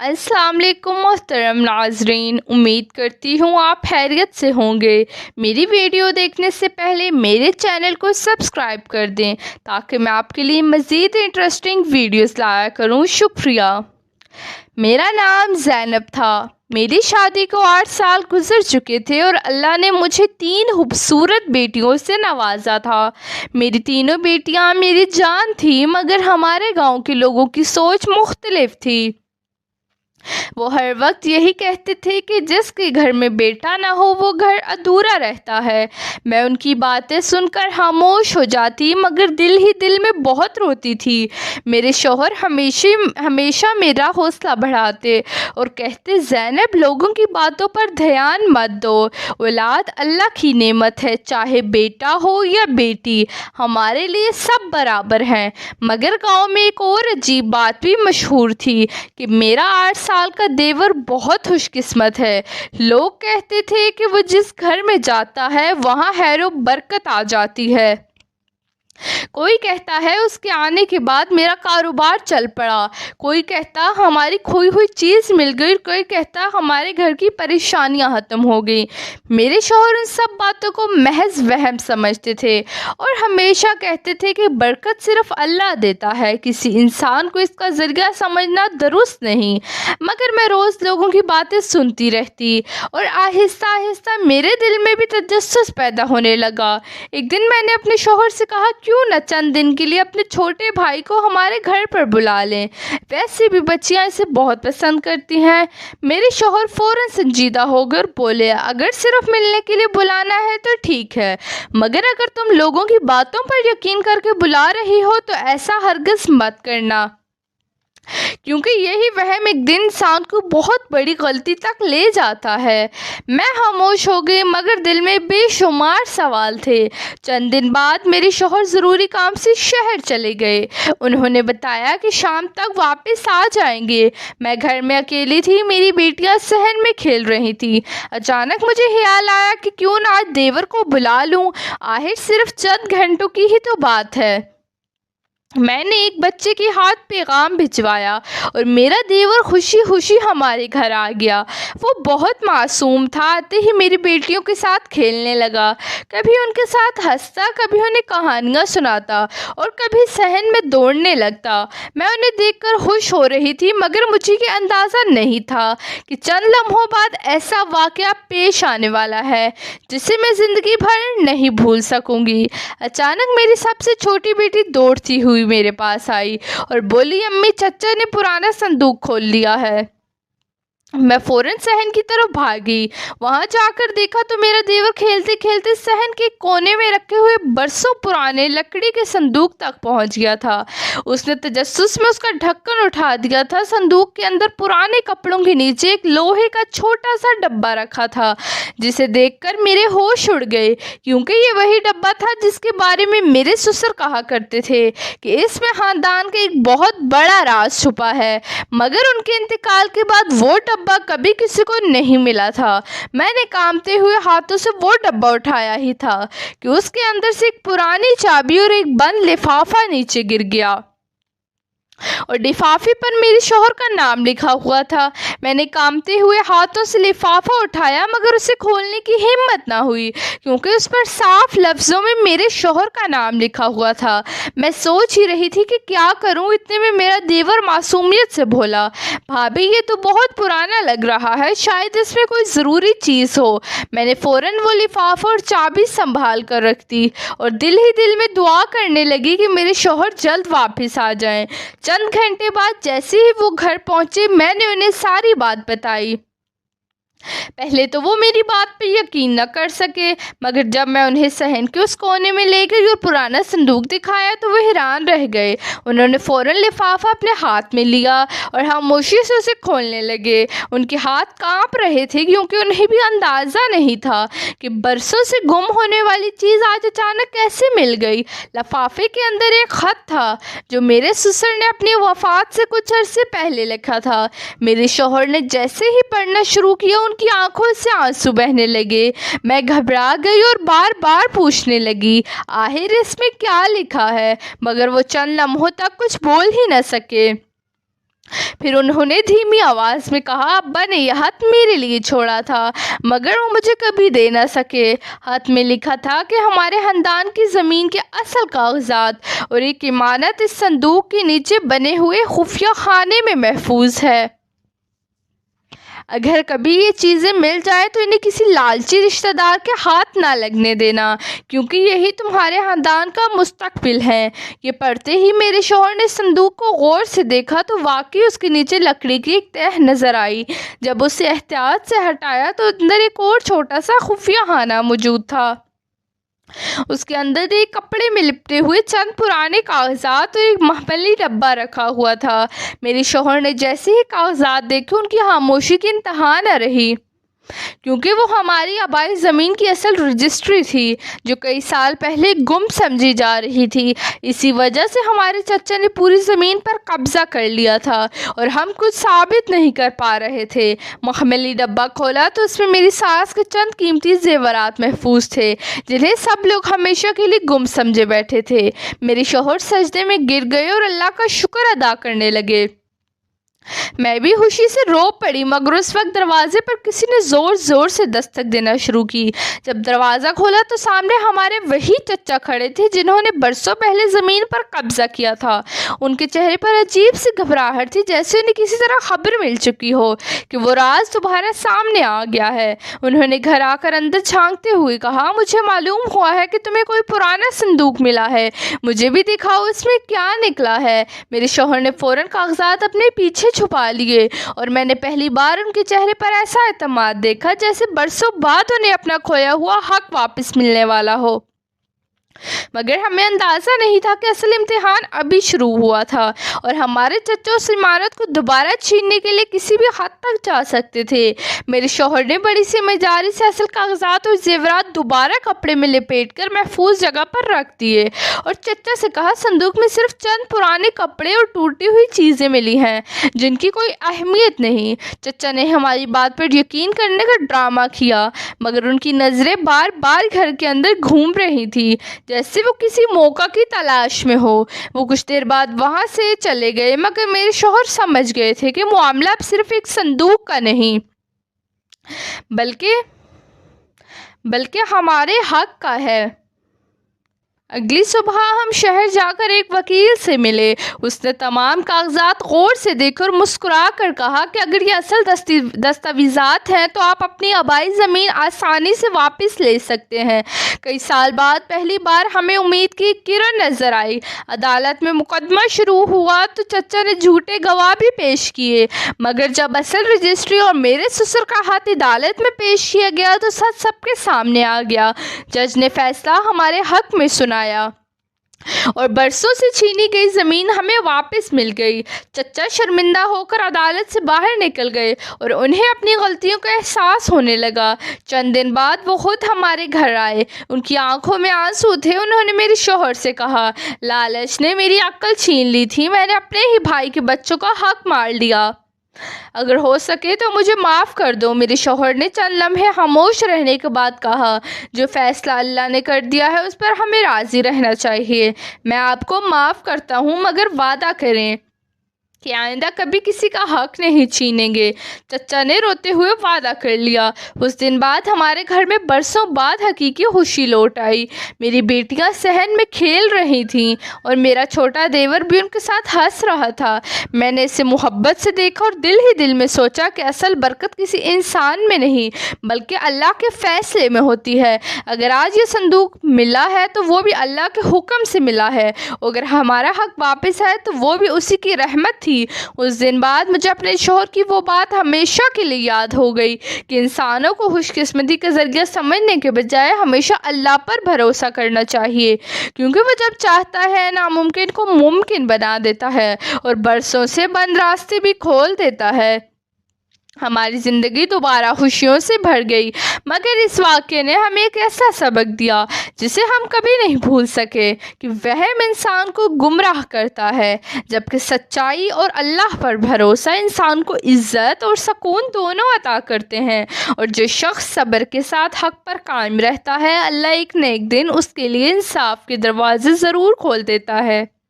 अस्सलाम वालेकुम मोहतरम नाजरीन, उम्मीद करती हूँ आप खैरियत से होंगे। मेरी वीडियो देखने से पहले मेरे चैनल को सब्सक्राइब कर दें ताकि मैं आपके लिए मज़ीद इंटरेस्टिंग वीडियोस लाया करूँ। शुक्रिया। मेरा नाम ज़ैनब था। मेरी शादी को 8 साल गुजर चुके थे और अल्लाह ने मुझे 3 खूबसूरत बेटियों से नवाजा था। मेरी तीनों बेटियां मेरी जान थी, मगर हमारे गांव के लोगों की सोच मुख्तलिफ थी। वो हर वक्त यही कहते थे कि जिसके घर में बेटा ना हो वो घर अधूरा रहता है। मैं उनकी बातें सुनकर खामोश हो जाती, मगर दिल ही दिल में बहुत रोती थी। मेरे शौहर हमेशा मेरा हौसला बढ़ाते और कहते, ज़ैनब, लोगों की बातों पर ध्यान मत दो। औलाद अल्लाह की नेमत है, चाहे बेटा हो या बेटी, हमारे लिए सब बराबर हैं। मगर गांव में एक और अजीब बात भी मशहूर थी कि मेरा 8 साल का देवर बहुत खुशकिस्मत है। लोग कहते थे कि वो जिस घर में जाता है वहाँ खैर व बरकत आ जाती है। कोई कहता है उसके आने के बाद मेरा कारोबार चल पड़ा, कोई कहता हमारी खोई हुई चीज़ मिल गई, कोई कहता हमारे घर की परेशानियां ख़त्म हो गई। मेरे शौहर उन सब बातों को महज वहम समझते थे और हमेशा कहते थे कि बरकत सिर्फ अल्लाह देता है, किसी इंसान को इसका ज़रिया समझना दुरुस्त नहीं। मगर मैं रोज़ लोगों की बातें सुनती रहती और आहिस्ता आहिस्ता मेरे दिल में भी तजस्सुस पैदा होने लगा। एक दिन मैंने अपने शौहर से कहा, क्यों न चंद दिन के लिए अपने छोटे भाई को हमारे घर पर बुला लें, वैसे भी बच्चियां इसे बहुत पसंद करती हैं। मेरे शौहर फौरन संजीदा हो गए और बोले, अगर सिर्फ मिलने के लिए बुलाना है तो ठीक है, मगर अगर तुम लोगों की बातों पर यकीन करके बुला रही हो तो ऐसा हरगिज़ मत करना, क्योंकि यही वहम एक दिन इंसान को बहुत बड़ी गलती तक ले जाता है। मैं खामोश हो गई, मगर दिल में बेशुमार सवाल थे। चंद दिन बाद मेरे शौहर ज़रूरी काम से शहर चले गए। उन्होंने बताया कि शाम तक वापस आ जाएंगे। मैं घर में अकेली थी, मेरी बेटियां सहन में खेल रही थी। अचानक मुझे ख्याल आया कि क्यों ना आज देवर को बुला लूं, आखिर सिर्फ चंद घंटों की ही तो बात है। मैंने एक बच्चे के हाथ पैगाम भिजवाया और मेरा देवर खुशी खुशी हमारे घर आ गया। वो बहुत मासूम था, आते ही मेरी बेटियों के साथ खेलने लगा। कभी उनके साथ हंसता, कभी उन्हें कहानियाँ सुनाता और कभी सहन में दौड़ने लगता। मैं उन्हें देखकर खुश हो रही थी, मगर मुझे ये अंदाज़ा नहीं था कि चंद लम्हों बाद ऐसा वाक़या पेश आने वाला है जिसे मैं ज़िंदगी भर नहीं भूल सकूँगी। अचानक मेरी सबसे छोटी बेटी दौड़ती हुई मेरे पास आई और बोली, अम्मी, चचा ने पुराना संदूक खोल लिया है। मैं फौरन सहन की तरफ भागी। वहां जाकर देखा तो मेरा देवर खेलते खेलते सहन के कोने में रखे हुए बरसों पुराने लकड़ी के संदूक तक पहुंच गया था। उसने तजस्सुस में उसका ढक्कन उठा दिया था। संदूक के अंदर पुराने कपड़ों के नीचे एक लोहे का छोटा सा डब्बा रखा था, जिसे देखकर मेरे होश उड़ गए, क्योंकि ये वही डब्बा था जिसके बारे में मेरे ससुर कहा करते थे कि इसमें खानदान का एक बहुत बड़ा राज छुपा है। मगर उनके इंतकाल के बाद वो डब्बा कभी किसी को नहीं मिला था। मैंने कांपते हुए हाथों से वो डब्बा उठाया ही था कि उसके अंदर से एक पुरानी चाबी और एक बंद लिफाफा नीचे गिर गया और लिफाफे पर मेरे शौहर का नाम लिखा हुआ था। मैंने कांपते हुए हाथों से लिफाफा उठाया, मगर उसे खोलने की हिम्मत ना हुई, क्योंकि उस पर साफ लफ्ज़ों में मेरे शौहर का नाम लिखा हुआ था। मैं सोच ही रही थी कि क्या करूं, इतने में मेरा देवर मासूमियत से बोला, भाभी, ये तो बहुत पुराना लग रहा है, शायद इसमें कोई ज़रूरी चीज़ हो। मैंने फ़ौरन वो लिफाफा और चाबी संभाल कर रख दी और दिल ही दिल में दुआ करने लगी कि मेरे शौहर जल्द वापस आ जाएं। चंद घंटे बाद जैसे ही वो घर पहुंचे, मैंने उन्हें सारी बात बताई। पहले तो वो मेरी बात पे यकीन न कर सके, मगर जब मैं उन्हें सहन के उस कोने में ले गई और पुराना संदूक दिखाया तो वो हैरान रह गए। उन्होंने फ़ौरन लिफाफा अपने हाथ में लिया और खामोशी से उसे खोलने लगे। उनके हाथ कांप रहे थे, क्योंकि उन्हें भी अंदाज़ा नहीं था कि बरसों से गुम होने वाली चीज़ आज अचानक कैसे मिल गई। लिफाफे के अंदर एक ख़त था जो मेरे ससुर ने अपनी वफ़ात से कुछ अरसे पहले लिखा था। मेरे शौहर ने जैसे ही पढ़ना शुरू किया, उनकी आंखों से आंसू बहने लगे। मैं घबरा गई और बार बार पूछने लगी, आखिर इसमें क्या लिखा है, मगर वो चंद लम्हों तक कुछ बोल ही न सके। फिर उन्होंने धीमी आवाज़ में कहा, अब्बा ने यह हथ मेरे लिए छोड़ा था मगर वो मुझे कभी दे ना सके। हथ में लिखा था कि हमारे खानदान की ज़मीन के असल कागजात और एक इमानत इस संदूक के नीचे बने हुए खुफिया खाने में महफूज है। अगर कभी ये चीज़ें मिल जाए तो इन्हें किसी लालची रिश्तेदार के हाथ ना लगने देना, क्योंकि यही तुम्हारे खानदान का मुस्तकबिल है। ये पढ़ते ही मेरे शौहर ने संदूक को गौर से देखा तो वाकई उसके नीचे लकड़ी की एक तह नज़र आई। जब उसे एहतियात से हटाया तो अंदर एक और छोटा सा खुफिया खाना मौजूद था। उसके अंदर एक कपड़े में लिपटे हुए चंद पुराने कागजात और एक महमली डब्बा रखा हुआ था। मेरे शौहर ने जैसे ही कागजात देखे उनकी खामोशी की इंतहा न रही, क्योंकि वो हमारी आबाई ज़मीन की असल रजिस्ट्री थी जो कई साल पहले गुम समझी जा रही थी। इसी वजह से हमारे चचा ने पूरी ज़मीन पर कब्ज़ा कर लिया था और हम कुछ साबित नहीं कर पा रहे थे। महमली डब्बा खोला तो उसमें मेरी सास के चंद कीमती जेवरात महफूज थे जिन्हें सब लोग हमेशा के लिए गुम समझे बैठे थे। मेरे शौहर सजदे में गिर गए और अल्लाह का शुक्र अदा करने लगे। मैं भी खुशी से रो पड़ी, मगर उस वक्त दरवाजे पर किसी ने ज़ोर ज़ोर से दस्तक देना शुरू की। जब दरवाज़ा खोला तो सामने हमारे वही चचा खड़े थे जिन्होंने बरसों पहले ज़मीन पर कब्ज़ा किया था। उनके चेहरे पर अजीब सी घबराहट थी, जैसे उन्हें किसी तरह खबर मिल चुकी हो कि वो राज दोबारा सामने आ गया है। उन्होंने घर आकर अंदर झांकते हुए कहा, मुझे मालूम हुआ है कि तुम्हें कोई पुराना संदूक मिला है, मुझे भी दिखाओ इसमें क्या निकला है। मेरे शौहर ने फ़ौरन कागजात अपने पीछे छुपा लिए और मैंने पहली बार उनके चेहरे पर ऐसा एतमाद देखा जैसे बरसों बाद उन्हें अपना खोया हुआ हक वापस मिलने वाला हो। मगर हमें अंदाज़ा नहीं था कि असल इम्तिहान अभी शुरू हुआ था और हमारे चचा उस इमारत को दोबारा छीनने के लिए किसी भी हद तक जा सकते थे। मेरे शौहर ने बड़ी समझदारी से असल कागजात और जेवरात दोबारा कपड़े में लपेटकर महफूज जगह पर रख दिए और चचा से कहा, संदूक में सिर्फ चंद पुराने कपड़े और टूटी हुई चीज़ें मिली हैं जिनकी कोई अहमियत नहीं। चचा ने हमारी बात पर यकीन करने का ड्रामा किया, मगर उनकी नज़रें बार बार घर के अंदर घूम रही थी जैसे वो किसी मौका की तलाश में हो। वो कुछ देर बाद वहाँ से चले गए, मगर मेरे शौहर समझ गए थे कि मामला अब सिर्फ एक संदूक का नहीं बल्कि हमारे हक का है। अगली सुबह हम शहर जाकर एक वकील से मिले। उसने तमाम कागजात गौर से देखकर मुस्कुरा कर कहा कि अगर ये असल दस्तावेज़ात हैं तो आप अपनी आबाई ज़मीन आसानी से वापस ले सकते हैं। कई साल बाद पहली बार हमें उम्मीद की किरण नज़र आई। अदालत में मुकदमा शुरू हुआ तो चचा ने झूठे गवाह भी पेश किए, मगर जब असल रजिस्ट्री और मेरे ससुर का हाथ अदालत में पेश किया गया तो सच सबके सामने आ गया। जज ने फैसला हमारे हक में सुनाया और बरसों से छीनी गई ज़मीन हमें वापस मिल गई। चचा शर्मिंदा होकर अदालत से बाहर निकल गए और उन्हें अपनी गलतियों का एहसास होने लगा। चंद दिन बाद वो खुद हमारे घर आए। उनकी आंखों में आंसू थे। उन्होंने मेरे शौहर से कहा, लालच ने मेरी अक्ल छीन ली थी, मैंने अपने ही भाई के बच्चों का हक मार लिया, अगर हो सके तो मुझे माफ़ कर दो। मेरे शौहर ने चंद लम्हे खामोश रहने के बाद कहा, जो फ़ैसला अल्लाह ने कर दिया है उस पर हमें राज़ी रहना चाहिए। मैं आपको माफ़ करता हूँ, मगर वादा करें कि आइंदा कभी किसी का हक नहीं छीनेंगे। चचा ने रोते हुए वादा कर लिया। उस दिन बाद हमारे घर में बरसों बाद हकीकी खुशी लौट आई। मेरी बेटियां सहन में खेल रही थीं और मेरा छोटा देवर भी उनके साथ हंस रहा था। मैंने इसे मोहब्बत से देखा और दिल ही दिल में सोचा कि असल बरकत किसी इंसान में नहीं बल्कि अल्लाह के फ़ैसले में होती है। अगर आज ये संदूक मिला है तो वो भी अल्लाह के हुक्म से मिला है, अगर हमारा हक वापस है तो वो भी उसी की रहमत थी। उस दिन बाद मुझे अपने शौहर की वो बात हमेशा के लिए याद हो गई कि इंसानों को खुशकिस्मती का जरिया समझने के बजाय हमेशा अल्लाह पर भरोसा करना चाहिए, क्योंकि वो जब चाहता है नामुमकिन को मुमकिन बना देता है और बरसों से बंद रास्ते भी खोल देता है। हमारी ज़िंदगी दोबारा खुशियों से भर गई, मगर इस वाक़े ने हमें एक ऐसा सबक दिया जिसे हम कभी नहीं भूल सके कि वहम इंसान को गुमराह करता है, जबकि सच्चाई और अल्लाह पर भरोसा इंसान को इज़्ज़त और सुकून दोनों अता करते हैं। और जो शख्स सब्र के साथ हक़ पर कायम रहता है, अल्लाह एक न एक दिन उसके लिए इंसाफ के दरवाज़े ज़रूर खोल देता है।